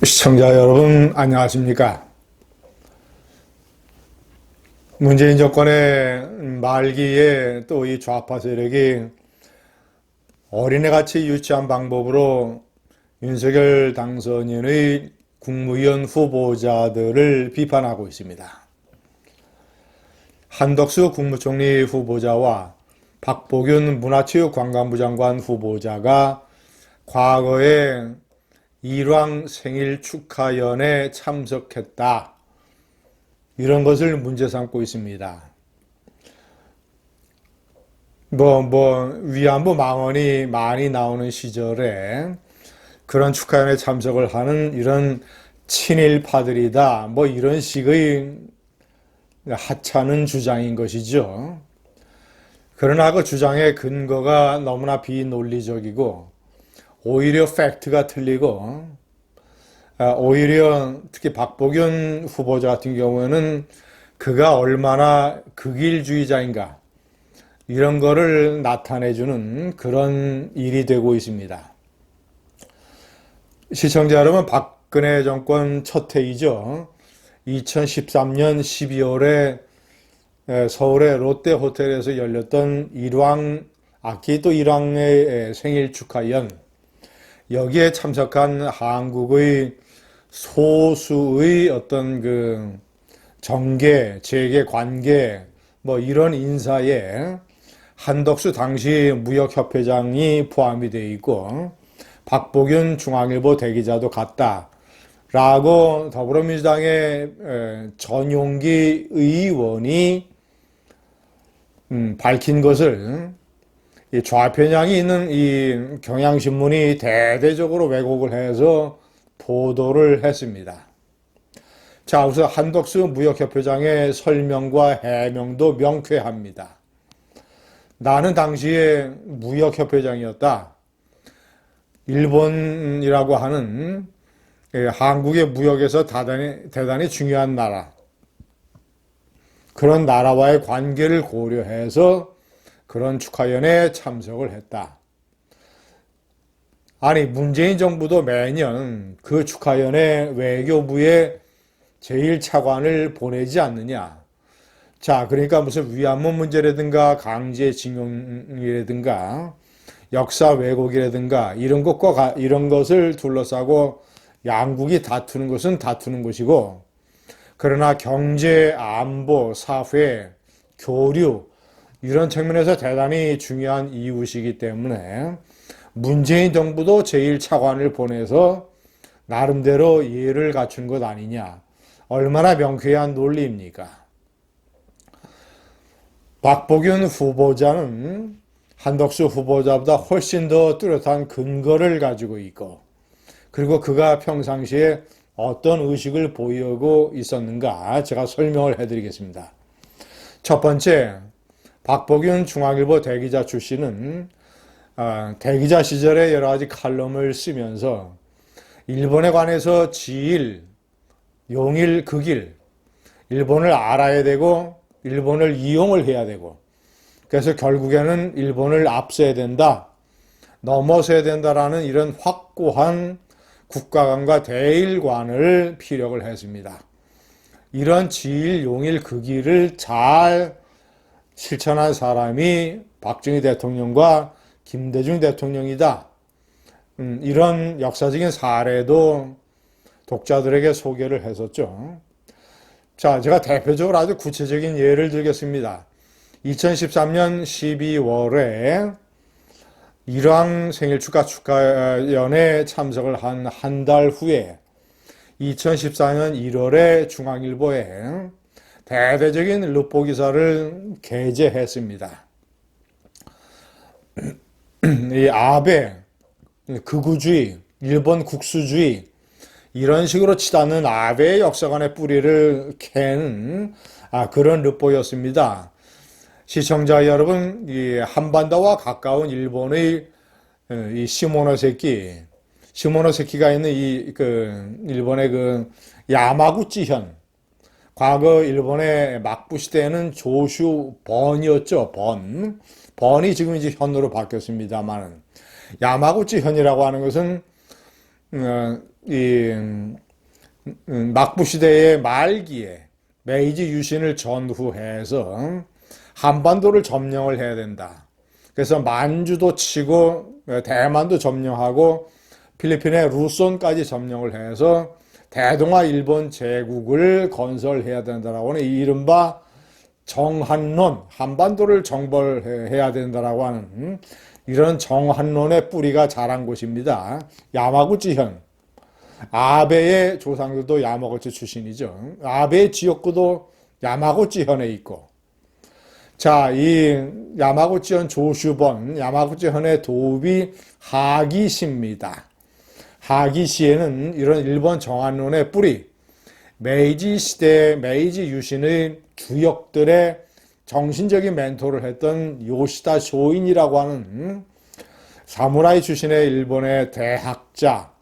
시청자 여러분, 안녕하십니까? 문재인 정권의 말기에 또 이 좌파 세력이 어린애같이 유치한 방법으로 윤석열 당선인의 국무위원 후보자들을 비판하고 있습니다. 한덕수 국무총리 후보자와 박보균 문화체육관광부 장관 후보자가 과거에 일왕 생일 축하연에 참석했다. 이런 것을 문제 삼고 있습니다. 위안부 망언이 많이 나오는 시절에 그런 축하연에 참석을 하는 이런 친일파들이다. 이런 식의 하찮은 주장인 것이죠. 그러나 그 주장의 근거가 너무나 비논리적이고 오히려 팩트가 틀리고 오히려 특히 박보균 후보자 같은 경우에는 그가 얼마나 극일주의자인가 이런 거를 나타내주는 그런 일이 되고 있습니다. 시청자 여러분, 박근혜 정권 첫 해이죠. 2013년 12월에 서울의 롯데호텔에서 열렸던 악기 또 일왕의 생일 축하연, 여기에 참석한 한국의 소수의 어떤 그 정계, 재계, 관계 이런 인사에 한덕수 당시 무역협회장이 포함이 되어 있고 박보균 중앙일보 대기자도 갔다라고 더불어민주당의 전용기 의원이 밝힌 것을 이 좌편향이 있는 이 경향신문이 대대적으로 왜곡을 해서 보도를 했습니다. 자, 우선 한덕수 무역협회장의 설명과 해명도 명쾌합니다. 나는 당시에 무역협회장이었다. 일본이라고 하는 한국의 무역에서 대단히 중요한 나라. 그런 나라와의 관계를 고려해서 그런 축하연에 참석을 했다. 아니, 문재인 정부도 매년 그 축하연에 외교부에 제1차관을 보내지 않느냐. 자, 그러니까 무슨 위안부 문제라든가 강제징용이라든가 역사 왜곡이라든가 이런 것을 둘러싸고 양국이 다투는 것은 다투는 것이고, 그러나 경제, 안보, 사회, 교류 이런 측면에서 대단히 중요한 이웃이기 때문에 문재인 정부도 제1차관을 보내서 나름대로 이해를 갖춘 것 아니냐. 얼마나 명쾌한 논리입니까? 박보균 후보자는 한덕수 후보자보다 훨씬 더 뚜렷한 근거를 가지고 있고, 그리고 그가 평상시에 어떤 의식을 보이고 있었는가 제가 설명을 해드리겠습니다. 첫 번째, 박보균 중앙일보 대기자 출신은 대기자 시절에 여러 가지 칼럼을 쓰면서 일본에 관해서 지일, 용일, 극일, 일본을 알아야 되고 일본을 이용을 해야 되고, 그래서 결국에는 일본을 앞서야 된다, 넘어서야 된다라는 이런 확고한 국가관과 대일관을 피력을 했습니다. 이런 지일, 용일, 극일을 잘 실천한 사람이 박정희 대통령과 김대중 대통령이다. 이런 역사적인 사례도 독자들에게 소개를 했었죠. 자, 제가 대표적으로 아주 구체적인 예를 들겠습니다. 2013년 12월에 일왕 생일 축하연에 참석을 한 한 달 후에 2014년 1월에 중앙일보에 대대적인 르포 기사를 게재했습니다. 이 아베, 극우주의, 일본 국수주의 이런 식으로 치닫는 아베의 역사관의 뿌리를 캐는 그런 르포였습니다. 시청자 여러분, 이 한반도와 가까운 일본의 이 시모노세키가 있는 일본의 야마구치현, 과거 일본의 막부 시대에는 조슈 번이었죠. 번이 지금 이제 현으로 바뀌었습니다만, 야마구치 현이라고 하는 것은 막부 시대의 말기에 메이지 유신을 전후해서 한반도를 점령을 해야 된다. 그래서 만주도 치고 대만도 점령하고 필리핀의 루손까지 점령을 해서 대동아 일본 제국을 건설해야 된다라고 하는 이른바 정한론, 한반도를 정벌해야 된다라고 하는 이런 정한론의 뿌리가 자란 곳입니다. 야마구치현. 아베의 조상들도 야마구치 출신이죠. 아베의 지역구도 야마구치현에 있고, 자, 이 야마구치현 조슈본, 야마구치현의 도읍이 하기시입니다. 하기시에는 이런 일본 정한론의 뿌리, 메이지 시대, 메이지 유신의 주역들의 정신적인 멘토를 했던 요시다 쇼인이라고 하는 사무라이 출신의 일본의 대학자,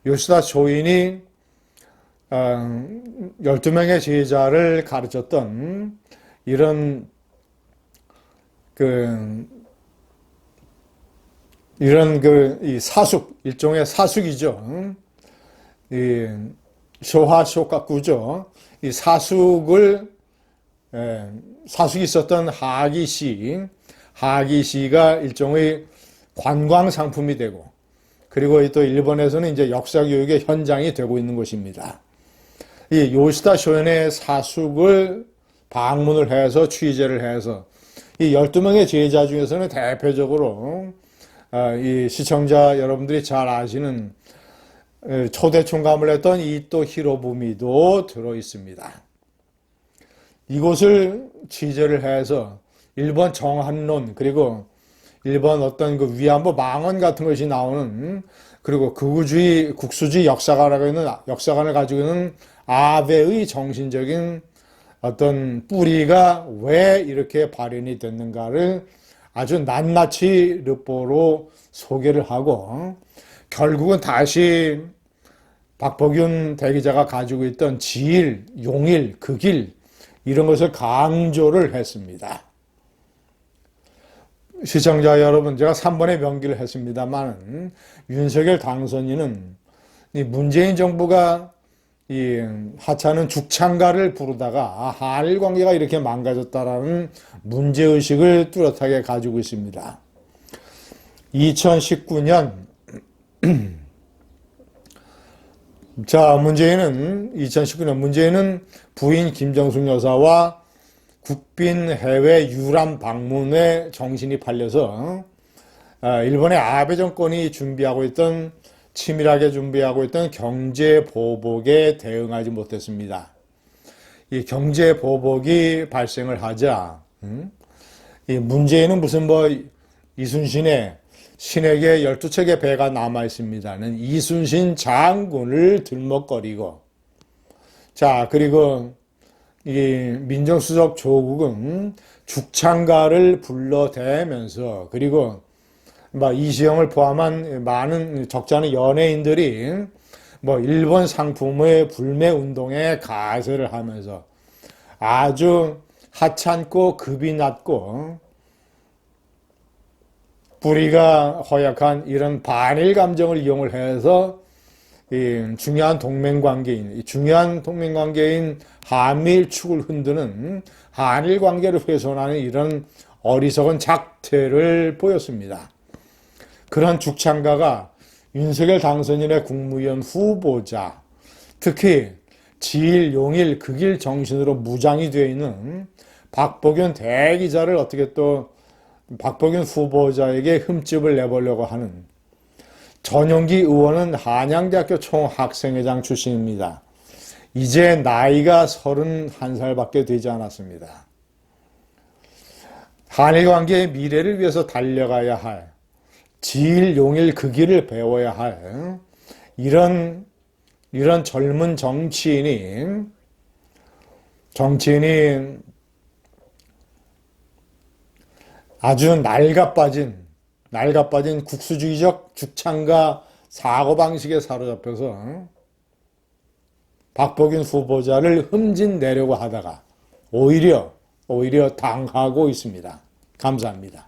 요시다 쇼인이 12명의 제자를 가르쳤던 이런 이 사숙, 일종의 사숙이죠. 이 쇼하 쇼카쿠죠. 이 사숙이 있었던 하기시가 일종의 관광 상품이 되고, 그리고 또 일본에서는 이제 역사 교육의 현장이 되고 있는 곳입니다. 이 요시다 쇼인의 사숙을 방문을 해서 취재를 해서 이 12명의 제자 중에서는 대표적으로 이 시청자 여러분들이 잘 아시는 초대 총감을 했던 이토 히로부미도 들어 있습니다. 이곳을 취재를 해서 일본 정한론, 그리고 일본 어떤 그 위안부 망언 같은 것이 나오는, 그리고 극우주의, 국수주의 역사관을 가지고 있는 아베의 정신적인 어떤 뿌리가 왜 이렇게 발현이 됐는가를 아주 낱낱이 르포로 소개를 하고, 결국은 다시 박복윤 대기자가 가지고 있던 지일, 용일, 극일 이런 것을 강조를 했습니다. 시청자 여러분, 제가 3번의 명기를 했습니다만 윤석열 당선인은 이 문재인 정부가 이 하찮은 죽창가를 부르다가 한일 관계가 이렇게 망가졌다라는 문제의식을 뚜렷하게 가지고 있습니다. 2019년 문재인은 부인 김정숙 여사와 국빈 해외 유람 방문에 정신이 팔려서 일본의 아베 정권이 치밀하게 준비하고 있던 경제 보복에 대응하지 못했습니다. 이 경제 보복이 발생을 하자, 이 문재인은 무슨 이순신의 신에게 12척의 배가 남아 있습니다는 이순신 장군을 들먹거리고, 자, 그리고 이 민정수석 조국은 죽창가를 불러대면서, 그리고 이시영을 포함한 많은 적지 않은 연예인들이 일본 상품의 불매 운동에 가세를 하면서 아주 하찮고 급이 낮고 뿌리가 허약한 이런 반일 감정을 이용을 해서 이 중요한 동맹관계인 한미일 축을 흔드는 한일 관계를 훼손하는 이런 어리석은 작태를 보였습니다. 그런 죽창가가 윤석열 당선인의 국무위원 후보자, 특히 지일, 용일, 극일 정신으로 무장이 되어 있는 박복윤 대기자를 어떻게 또 박복윤 후보자에게 흠집을 내보려고 하는, 전용기 의원은 한양대학교 총학생회장 출신입니다. 이제 나이가 31살밖에 되지 않았습니다. 한일 관계의 미래를 위해서 달려가야 할, 지일, 용일, 극일을 배워야 할 이런 젊은 정치인이 아주 낡아빠진 국수주의적 죽창가 사고방식에 사로잡혀서 박복윤 후보자를 흠집내려고 하다가 오히려 당하고 있습니다. 감사합니다.